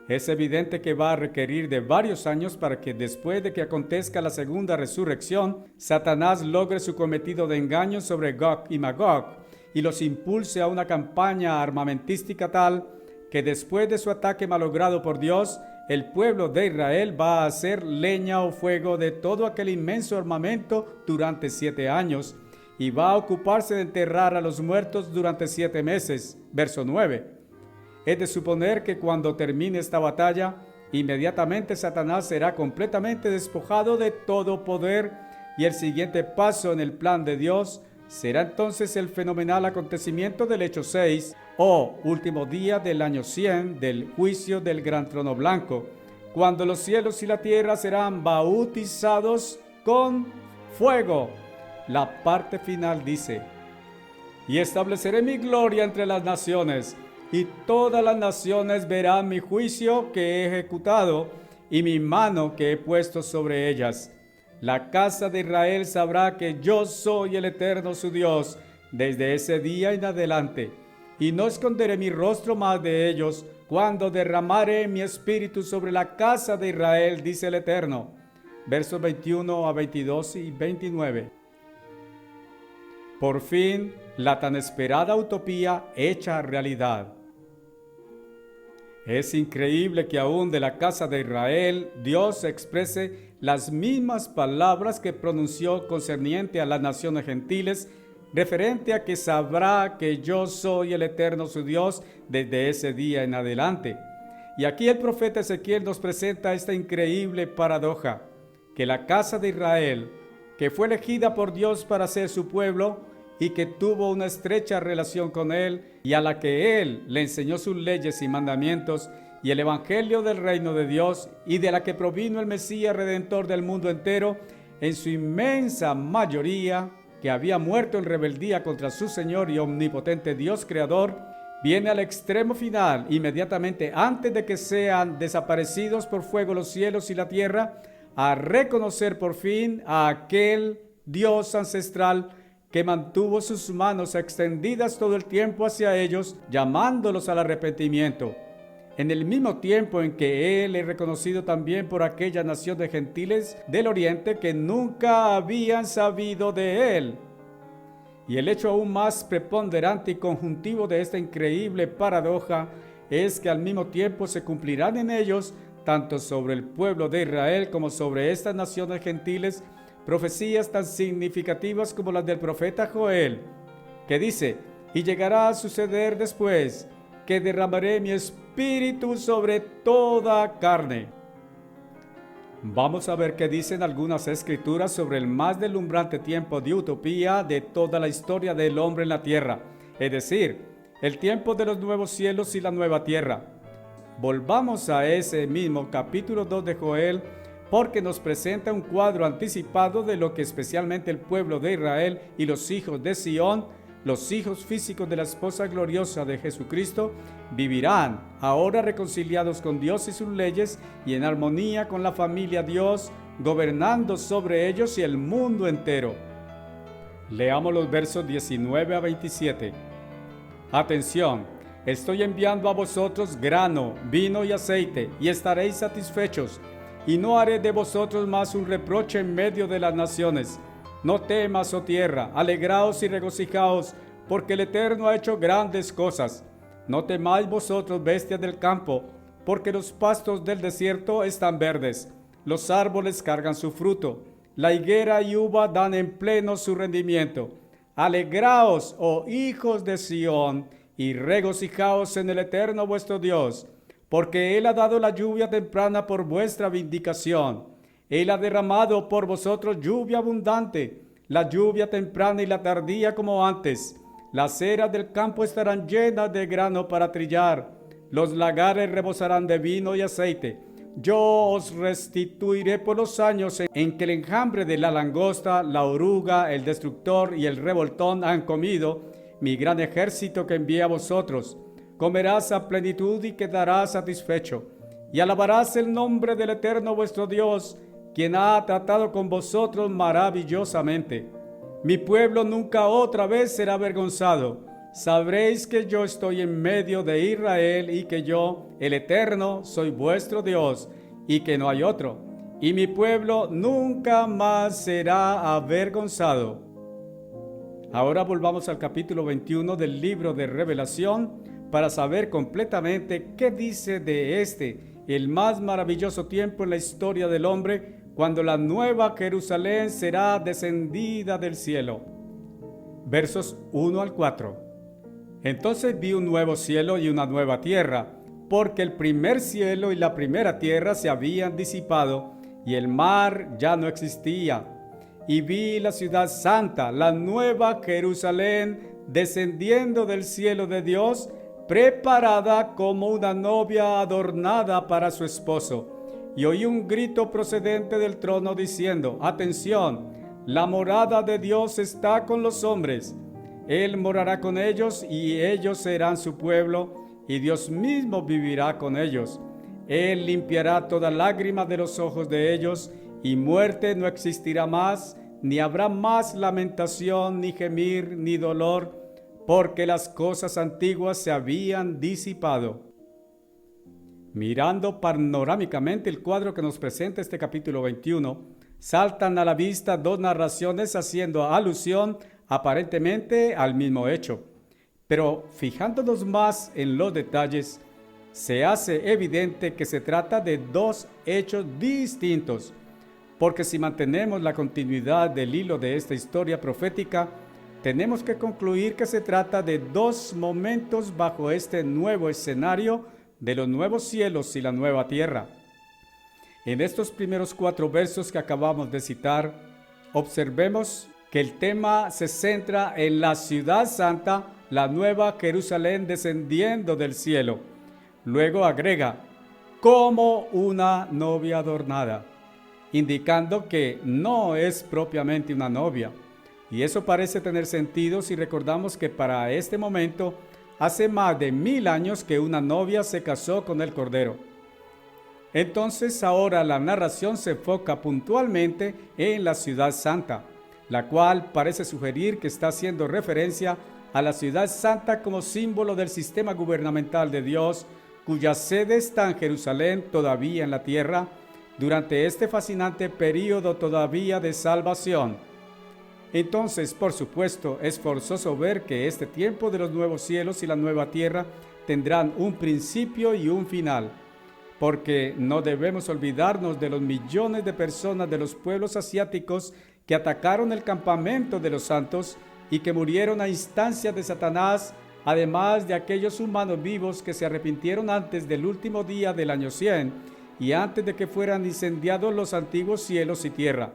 Es evidente que va a requerir de varios años para que después de que acontezca la segunda resurrección, Satanás logre su cometido de engaño sobre Gog y Magog y los impulse a una campaña armamentística tal que después de su ataque malogrado por Dios, el pueblo de Israel va a hacer leña o fuego de todo aquel inmenso armamento durante 7 años y va a ocuparse de enterrar a los muertos durante 7 meses. Verso 9. Es de suponer que cuando termine esta batalla, inmediatamente Satanás será completamente despojado de todo poder y el siguiente paso en el plan de Dios será entonces el fenomenal acontecimiento del hecho 6 o último día del año 100 del juicio del gran trono blanco, cuando los cielos y la tierra serán bautizados con fuego. La parte final dice: y estableceré mi gloria entre las naciones, y todas las naciones verán mi juicio que he ejecutado y mi mano que he puesto sobre ellas. La casa de Israel sabrá que yo soy el Eterno su Dios desde ese día en adelante, y no esconderé mi rostro más de ellos cuando derramaré mi espíritu sobre la casa de Israel, dice el Eterno. Versos 21 a 22 y 29. Por fin, la tan esperada utopía hecha realidad. Es increíble que aún de la casa de Israel Dios exprese las mismas palabras que pronunció concerniente a las naciones gentiles, referente a que sabrá que yo soy el Eterno su Dios desde ese día en adelante. Y aquí el profeta Ezequiel nos presenta esta increíble paradoja, que la casa de Israel, que fue elegida por Dios para ser su pueblo, y que tuvo una estrecha relación con Él y a la que Él le enseñó sus leyes y mandamientos y el evangelio del reino de Dios y de la que provino el Mesías Redentor del mundo entero, en su inmensa mayoría, que había muerto en rebeldía contra su Señor y omnipotente Dios Creador, viene al extremo final, inmediatamente antes de que sean desaparecidos por fuego los cielos y la tierra, a reconocer por fin a aquel Dios ancestral que mantuvo sus manos extendidas todo el tiempo hacia ellos, llamándolos al arrepentimiento, en el mismo tiempo en que Él es reconocido también por aquellas naciones gentiles del oriente que nunca habían sabido de Él. Y el hecho aún más preponderante y conjuntivo de esta increíble paradoja es que al mismo tiempo se cumplirán en ellos, tanto sobre el pueblo de Israel como sobre estas naciones gentiles, profecías tan significativas como las del profeta Joel, que dice: y llegará a suceder después que derramaré mi espíritu sobre toda carne. Vamos a ver qué dicen algunas escrituras sobre el más deslumbrante tiempo de utopía de toda la historia del hombre en la tierra, es decir, el tiempo de los nuevos cielos y la nueva tierra. Volvamos a ese mismo capítulo 2 de Joel, porque nos presenta un cuadro anticipado de lo que especialmente el pueblo de Israel y los hijos de Sión, los hijos físicos de la esposa gloriosa de Jesucristo, vivirán ahora reconciliados con Dios y sus leyes y en armonía con la familia Dios, gobernando sobre ellos y el mundo entero. Leamos los versos 19 a 27. Atención, estoy enviando a vosotros grano, vino y aceite, y estaréis satisfechos, y no haré de vosotros más un reproche en medio de las naciones. No temas, oh tierra, alegraos y regocijaos, porque el Eterno ha hecho grandes cosas. No temáis vosotros, bestias del campo, porque los pastos del desierto están verdes. Los árboles cargan su fruto, la higuera y uva dan en pleno su rendimiento. Alegraos, oh hijos de Sión, y regocijaos en el Eterno vuestro Dios, porque Él ha dado la lluvia temprana por vuestra vindicación. Él ha derramado por vosotros lluvia abundante, la lluvia temprana y la tardía como antes. Las eras del campo estarán llenas de grano para trillar, los lagares rebosarán de vino y aceite. Yo os restituiré por los años en que el enjambre de la langosta, la oruga, el destructor y el revoltón han comido, mi gran ejército que envié a vosotros. Comerás a plenitud y quedarás satisfecho, y alabarás el nombre del Eterno vuestro Dios, quien ha tratado con vosotros maravillosamente. Mi pueblo nunca otra vez será avergonzado. Sabréis que yo estoy en medio de Israel y que yo, el Eterno, soy vuestro Dios y que no hay otro. Y mi pueblo nunca más será avergonzado. Ahora volvamos al capítulo 21 del libro de Revelación para saber completamente qué dice de el más maravilloso tiempo en la historia del hombre, cuando la nueva Jerusalén será descendida del cielo. Versos 1 al 4. Entonces vi un nuevo cielo y una nueva tierra, porque el primer cielo y la primera tierra se habían disipado, y el mar ya no existía. Y vi la ciudad santa, la nueva Jerusalén, descendiendo del cielo de Dios, preparada como una novia adornada para su esposo. Y oí un grito procedente del trono diciendo: atención, la morada de Dios está con los hombres. Él morará con ellos y ellos serán su pueblo, y Dios mismo vivirá con ellos. Él limpiará toda lágrima de los ojos de ellos, y muerte no existirá más, ni habrá más lamentación, ni gemir, ni dolor, porque las cosas antiguas se habían disipado. Mirando panorámicamente el cuadro que nos presenta este capítulo 21, saltan a la vista dos narraciones haciendo alusión aparentemente al mismo hecho. Pero fijándonos más en los detalles, se hace evidente que se trata de dos hechos distintos, porque si mantenemos la continuidad del hilo de esta historia profética, tenemos que concluir que se trata de dos momentos bajo este nuevo escenario de los nuevos cielos y la nueva tierra. En estos primeros 4 versos que acabamos de citar, observemos que el tema se centra en la ciudad santa, la nueva Jerusalén descendiendo del cielo. Luego agrega, como una novia adornada, indicando que no es propiamente una novia. Y eso parece tener sentido si recordamos que para este momento hace más de 1000 años que una novia se casó con el Cordero. Entonces ahora la narración se enfoca puntualmente en la ciudad santa, la cual parece sugerir que está haciendo referencia a la ciudad santa como símbolo del sistema gubernamental de Dios, cuya sede está en Jerusalén todavía en la tierra, durante este fascinante período todavía de salvación. Entonces, por supuesto, es forzoso ver que este tiempo de los nuevos cielos y la nueva tierra tendrán un principio y un final, porque no debemos olvidarnos de los millones de personas de los pueblos asiáticos que atacaron el campamento de los santos y que murieron a instancia de Satanás, además de aquellos humanos vivos que se arrepintieron antes del último día del año 100 y antes de que fueran incendiados los antiguos cielos y tierra.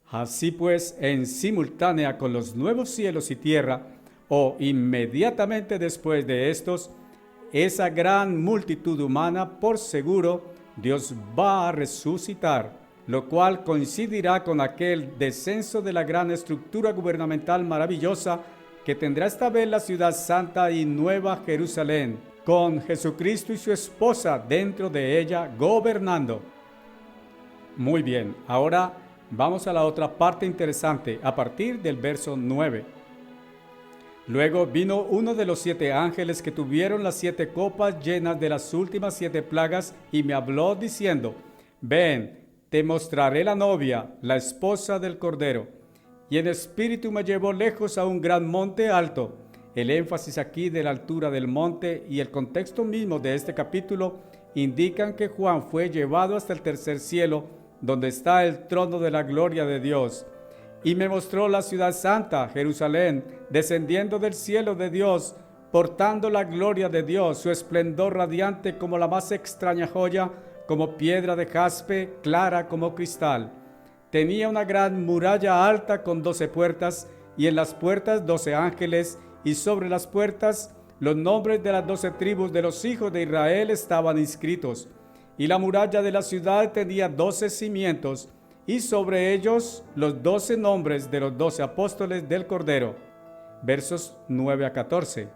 Así pues, en simultánea con los nuevos cielos y tierra, o inmediatamente después de estos, esa gran multitud humana, por seguro, Dios va a resucitar, lo cual coincidirá con aquel descenso de la gran estructura gubernamental maravillosa que tendrá esta vez la ciudad santa y nueva Jerusalén, con Jesucristo y su esposa dentro de ella gobernando. Muy bien, ahora vamos a la otra parte interesante, a partir del verso 9. Luego vino uno de los 7 ángeles que tuvieron las 7 copas llenas de las últimas 7 plagas y me habló diciendo: Ven, te mostraré la novia, la esposa del Cordero. Y en espíritu me llevó lejos a un gran monte alto. El énfasis aquí de la altura del monte y el contexto mismo de este capítulo indican que Juan fue llevado hasta el tercer cielo, donde está el trono de la gloria de Dios. Y me mostró la ciudad santa, Jerusalén, descendiendo del cielo de Dios, portando la gloria de Dios, su esplendor radiante como la más extraña joya, como piedra de jaspe, clara como cristal. Tenía una gran muralla alta con 12 puertas, y en las puertas 12 ángeles, y sobre las puertas los nombres de las 12 tribus de los hijos de Israel estaban inscritos. Y la muralla de la ciudad tenía 12 cimientos, y sobre ellos los 12 nombres de los 12 apóstoles del Cordero. Versos 9 a 14.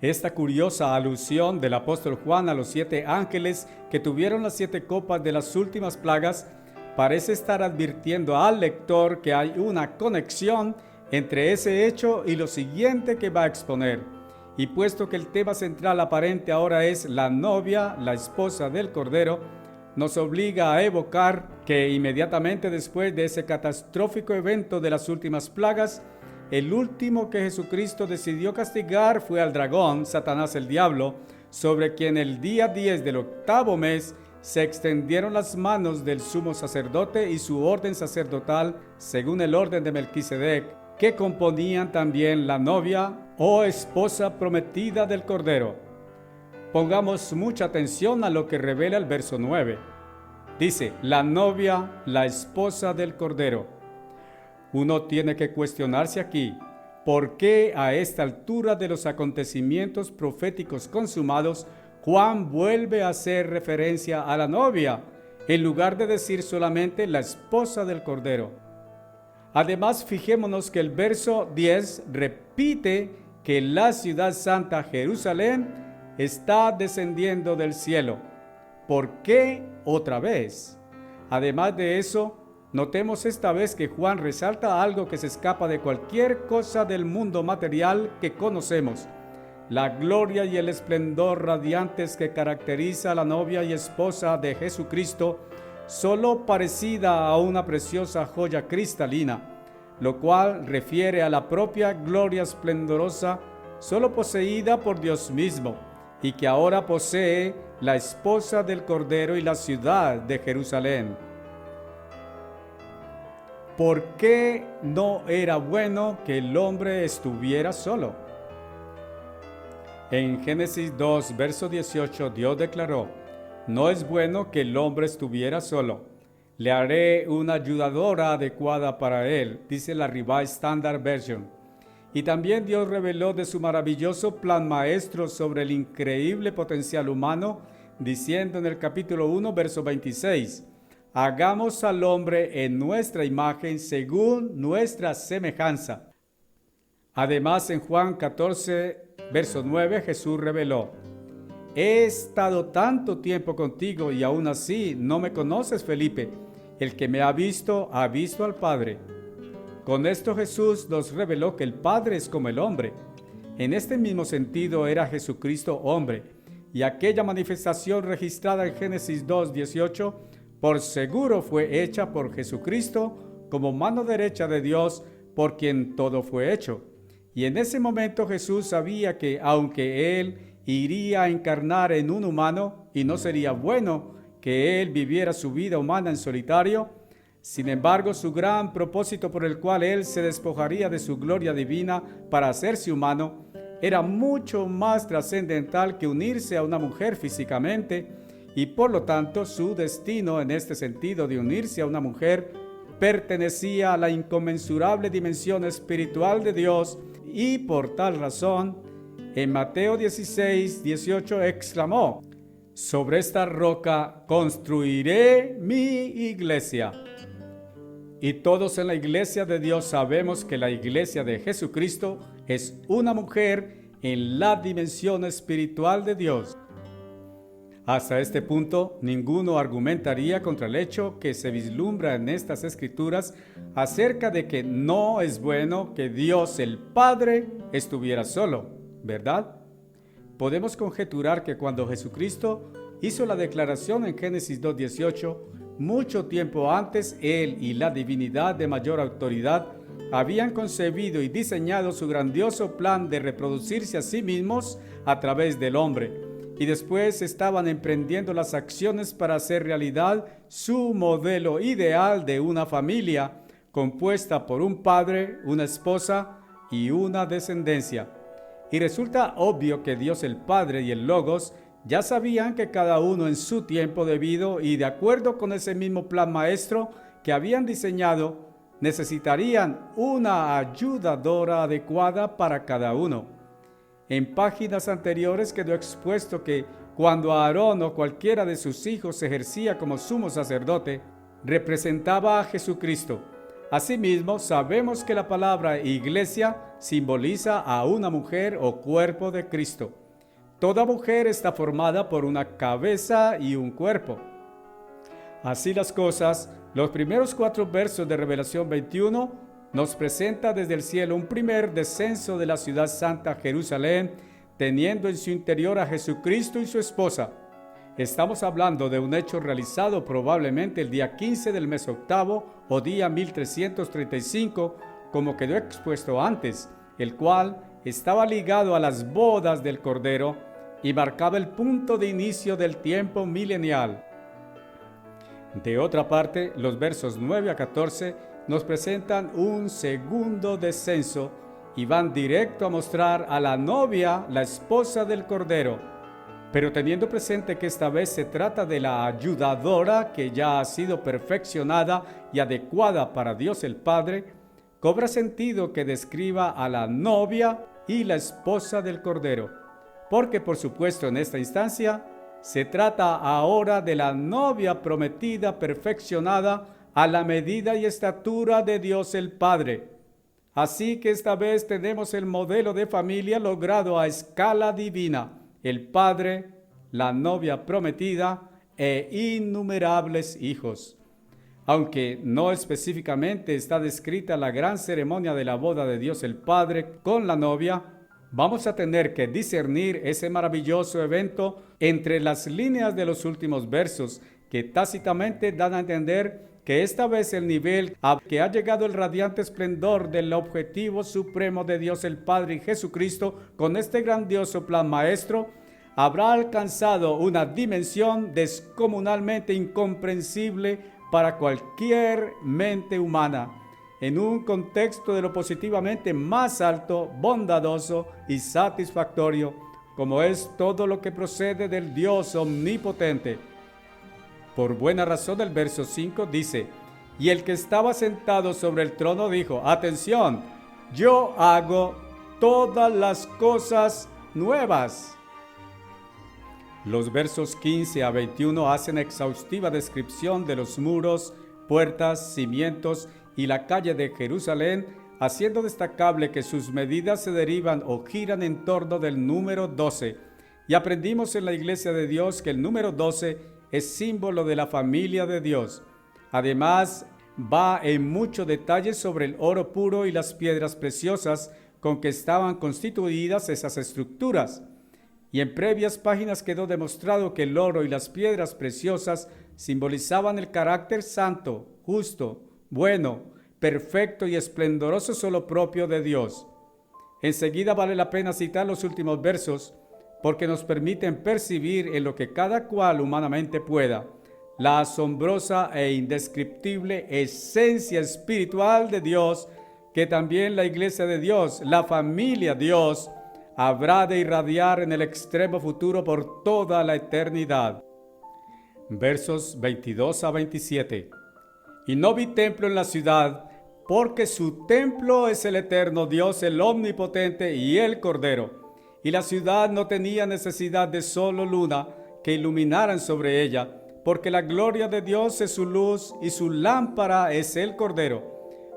Esta curiosa alusión del apóstol Juan a los 7 ángeles que tuvieron las 7 copas de las últimas plagas parece estar advirtiendo al lector que hay una conexión entre ese hecho y lo siguiente que va a exponer. Y puesto que el tema central aparente ahora es la novia, la esposa del Cordero, nos obliga a evocar que inmediatamente después de ese catastrófico evento de las últimas plagas, el último que Jesucristo decidió castigar fue al dragón, Satanás el diablo, sobre quien el día 10 del 8º mes se extendieron las manos del sumo sacerdote y su orden sacerdotal, según el orden de Melquisedec, que componían también la novia o esposa prometida del Cordero. Pongamos mucha atención a lo que revela el verso 9. Dice, la novia, la esposa del Cordero. Uno tiene que cuestionarse aquí, ¿por qué a esta altura de los acontecimientos proféticos consumados, Juan vuelve a hacer referencia a la novia, en lugar de decir solamente la esposa del Cordero? Además, fijémonos que el verso 10 repite que la ciudad santa Jerusalén está descendiendo del cielo. ¿Por qué otra vez? Además de eso, notemos esta vez que Juan resalta algo que se escapa de cualquier cosa del mundo material que conocemos: la gloria y el esplendor radiantes que caracteriza a la novia y esposa de Jesucristo, solo parecida a una preciosa joya cristalina, lo cual refiere a la propia gloria esplendorosa, solo poseída por Dios mismo, y que ahora posee la esposa del Cordero y la ciudad de Jerusalén. ¿Por qué no era bueno que el hombre estuviera solo? En Génesis 2, verso 18, Dios declaró: no es bueno que el hombre estuviera solo. Le haré una ayudadora adecuada para él, dice la Revised Standard Version. Y también Dios reveló de su maravilloso plan maestro sobre el increíble potencial humano, diciendo en el capítulo 1, verso 26, hagamos al hombre en nuestra imagen según nuestra semejanza. Además, en Juan 14, verso 9, Jesús reveló: he estado tanto tiempo contigo y aún así no me conoces, Felipe. El que me ha visto al Padre. Con esto Jesús nos reveló que el Padre es como el hombre. En este mismo sentido era Jesucristo hombre, y aquella manifestación registrada en Génesis 2, 18, por seguro fue hecha por Jesucristo como mano derecha de Dios, por quien todo fue hecho. Y en ese momento Jesús sabía que aunque Él iría a encarnar en un humano y no sería bueno que Él viviera su vida humana en solitario, sin embargo su gran propósito por el cual Él se despojaría de su gloria divina para hacerse humano era mucho más trascendental que unirse a una mujer físicamente, y por lo tanto su destino en este sentido de unirse a una mujer pertenecía a la inconmensurable dimensión espiritual de Dios, y por tal razón en Mateo 16, 18 exclamó: sobre esta roca construiré mi iglesia. Y todos en la iglesia de Dios sabemos que la iglesia de Jesucristo es una mujer en la dimensión espiritual de Dios. Hasta este punto, ninguno argumentaría contra el hecho que se vislumbra en estas escrituras acerca de que no es bueno que Dios el Padre estuviera solo, ¿verdad? Podemos conjeturar que cuando Jesucristo hizo la declaración en Génesis 2:18, mucho tiempo antes, Él y la divinidad de mayor autoridad habían concebido y diseñado su grandioso plan de reproducirse a sí mismos a través del hombre, y después estaban emprendiendo las acciones para hacer realidad su modelo ideal de una familia compuesta por un padre, una esposa y una descendencia. Y resulta obvio que Dios el Padre y el Logos ya sabían que cada uno en su tiempo debido y de acuerdo con ese mismo plan maestro que habían diseñado, necesitarían una ayudadora adecuada para cada uno. En páginas anteriores quedó expuesto que cuando Aarón o cualquiera de sus hijos ejercía como sumo sacerdote, representaba a Jesucristo. Asimismo, sabemos que la palabra iglesia simboliza a una mujer o cuerpo de Cristo. Toda mujer está formada por una cabeza y un cuerpo. Así las cosas, los primeros 4 versos de Revelación 21 nos presenta desde el cielo un primer descenso de la ciudad santa Jerusalén, teniendo en su interior a Jesucristo y su esposa. Estamos hablando de un hecho realizado probablemente el día 15 del mes octavo o día 1335, como quedó expuesto antes, el cual estaba ligado a las bodas del Cordero y marcaba el punto de inicio del tiempo milenial. De otra parte, los versos 9 a 14 nos presentan un segundo descenso y van directo a mostrar a la novia, la esposa del Cordero. Pero teniendo presente que esta vez se trata de la ayudadora que ya ha sido perfeccionada y adecuada para Dios el Padre, cobra sentido que describa a la novia y la esposa del Cordero, porque por supuesto en esta instancia se trata ahora de la novia prometida perfeccionada a la medida y estatura de Dios el Padre. Así que esta vez tenemos el modelo de familia logrado a escala divina: el Padre, la novia prometida e innumerables hijos. Aunque no específicamente está descrita la gran ceremonia de la boda de Dios el Padre con la novia, vamos a tener que discernir ese maravilloso evento entre las líneas de los últimos versos que tácitamente dan a entender que esta vez el nivel a que ha llegado el radiante esplendor del objetivo supremo de Dios el Padre y Jesucristo con este grandioso plan maestro habrá alcanzado una dimensión descomunalmente incomprensible para cualquier mente humana, en un contexto de lo positivamente más alto, bondadoso y satisfactorio, como es todo lo que procede del Dios omnipotente. Por buena razón el verso 5 dice: y el que estaba sentado sobre el trono dijo: atención, yo hago todas las cosas nuevas. Los versos 15 a 21 hacen exhaustiva descripción de los muros, puertas, cimientos y la calle de Jerusalén, haciendo destacable que sus medidas se derivan o giran en torno del número 12. Y aprendimos en la Iglesia de Dios que el número 12 es símbolo de la familia de Dios. Además, va en mucho detalle sobre el oro puro y las piedras preciosas con que estaban constituidas esas estructuras. Y en previas páginas quedó demostrado que el oro y las piedras preciosas simbolizaban el carácter santo, justo, bueno, perfecto y esplendoroso solo propio de Dios. Enseguida vale la pena citar los últimos versos, porque nos permiten percibir en lo que cada cual humanamente pueda la asombrosa e indescriptible esencia espiritual de Dios, que también la Iglesia de Dios, la familia Dios, habrá de irradiar en el extremo futuro por toda la eternidad. versos 22 a 27. Y no vi templo en la ciudad, porque su templo es el eterno Dios, el omnipotente y el Cordero. Y la ciudad no tenía necesidad de sol o luna que iluminaran sobre ella, porque la gloria de Dios es su luz y su lámpara es el Cordero.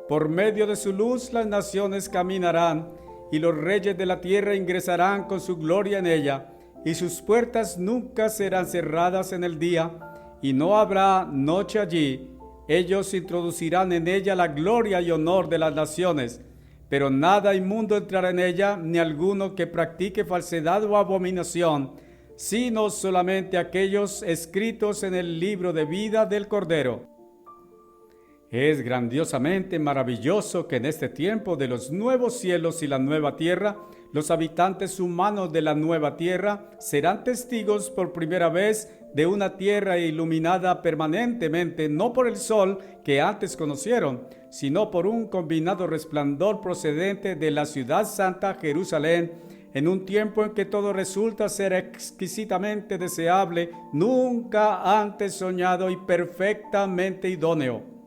Por medio de su luz las naciones caminarán, y los reyes de la tierra ingresarán con su gloria en ella, y sus puertas nunca serán cerradas en el día, y no habrá noche allí. Ellos introducirán en ella la gloria y honor de las naciones, pero nada inmundo entrará en ella, ni alguno que practique falsedad o abominación, sino solamente aquellos escritos en el libro de vida del Cordero. Es grandiosamente maravilloso que en este tiempo de los nuevos cielos y la nueva tierra, los habitantes humanos de la nueva tierra serán testigos por primera vez de una tierra iluminada permanentemente, no por el sol que antes conocieron, sino por un combinado resplandor procedente de la ciudad santa Jerusalén, en un tiempo en que todo resulta ser exquisitamente deseable, nunca antes soñado y perfectamente idóneo.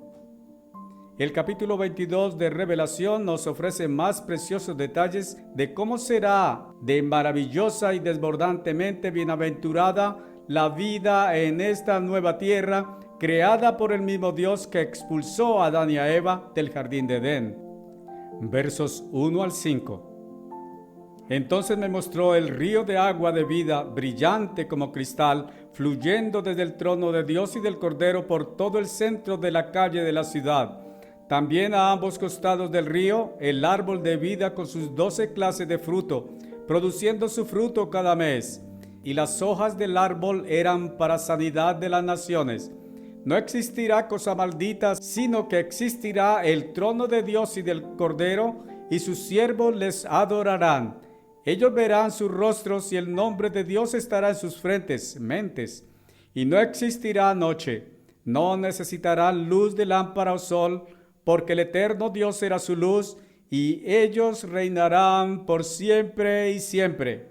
El capítulo 22 de Revelación nos ofrece más preciosos detalles de cómo será de maravillosa y desbordantemente bienaventurada la vida en esta nueva tierra, creada por el mismo Dios que expulsó a Adán y a Eva del jardín de Edén. Versos 1 al 5. Entonces me mostró el río de agua de vida, brillante como cristal, fluyendo desde el trono de Dios y del Cordero por todo el centro de la calle de la ciudad. También a ambos costados del río, el árbol de vida con sus 12 clases de fruto, produciendo su fruto cada mes. Y las hojas del árbol eran para sanidad de las naciones. No existirá cosa maldita, sino que existirá el trono de Dios y del Cordero, y sus siervos les adorarán. Ellos verán sus rostros y el nombre de Dios estará en sus frentes, mentes. Y no existirá noche, no necesitarán luz de lámpara o sol, porque el eterno Dios será su luz, y ellos reinarán por siempre y siempre.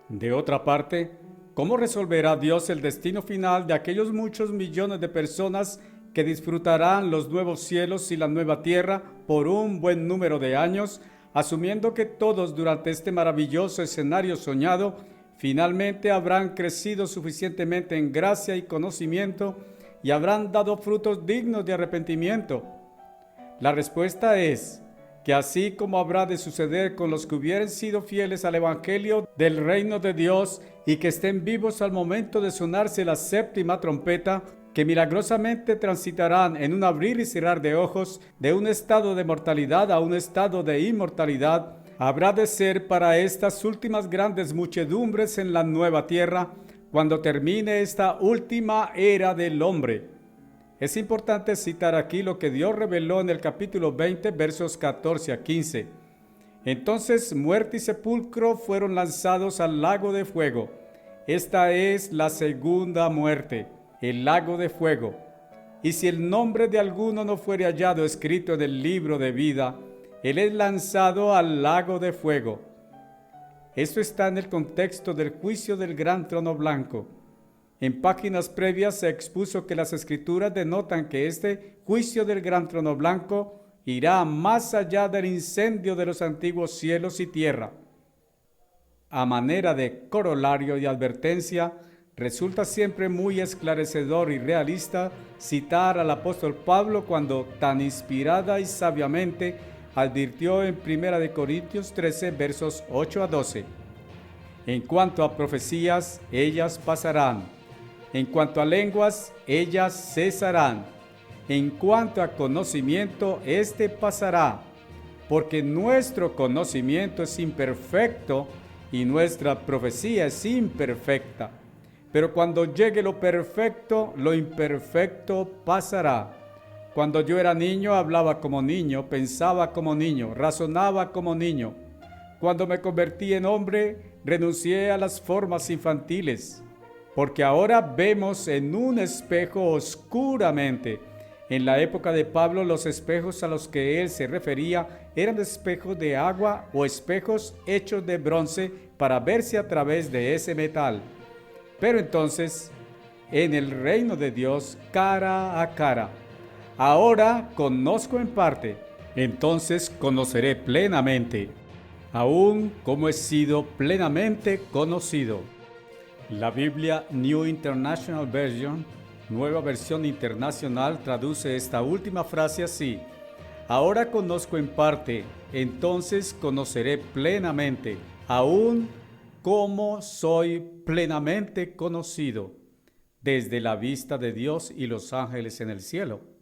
De otra parte, ¿cómo resolverá Dios el destino final de aquellos muchos millones de personas que disfrutarán los nuevos cielos y la nueva tierra por un buen número de años, asumiendo que todos durante este maravilloso escenario soñado finalmente habrán crecido suficientemente en gracia y conocimiento y habrán dado frutos dignos de arrepentimiento? La respuesta es que así como habrá de suceder con los que hubieren sido fieles al Evangelio del reino de Dios y que estén vivos al momento de sonarse la séptima trompeta, que milagrosamente transitarán en un abrir y cerrar de ojos de un estado de mortalidad a un estado de inmortalidad, habrá de ser para estas últimas grandes muchedumbres en la nueva tierra, cuando termine esta última era del hombre. Es importante citar aquí lo que Dios reveló en el capítulo 20, versos 14 a 15. Entonces muerte y sepulcro fueron lanzados al lago de fuego. Esta es la segunda muerte, el lago de fuego. Y si el nombre de alguno no fuere hallado escrito en el libro de vida, él es lanzado al lago de fuego. Esto está en el contexto del juicio del gran trono blanco. En páginas previas se expuso que las escrituras denotan que este juicio del gran trono blanco irá más allá del incendio de los antiguos cielos y tierra. A manera de corolario y advertencia, resulta siempre muy esclarecedor y realista citar al apóstol Pablo cuando tan inspirada y sabiamente advirtió en 1 Corintios 13, versos 8 a 12. En cuanto a profecías, ellas pasarán. En cuanto a lenguas, ellas cesarán. En cuanto a conocimiento, este pasará. Porque nuestro conocimiento es imperfecto y nuestra profecía es imperfecta. Pero cuando llegue lo perfecto, lo imperfecto pasará. Cuando yo era niño, hablaba como niño, pensaba como niño, razonaba como niño. Cuando me convertí en hombre, renuncié a las formas infantiles, porque ahora vemos en un espejo oscuramente. En la época de Pablo, los espejos a los que él se refería eran espejos de agua o espejos hechos de bronce para verse a través de ese metal. Pero entonces, en el reino de Dios cara a cara. Ahora conozco en parte, entonces conoceré plenamente, aún como he sido plenamente conocido. La Biblia New International Version, nueva versión internacional, traduce esta última frase así: ahora conozco en parte, entonces conoceré plenamente, aún como soy plenamente conocido, desde la vista de Dios y los ángeles en el cielo.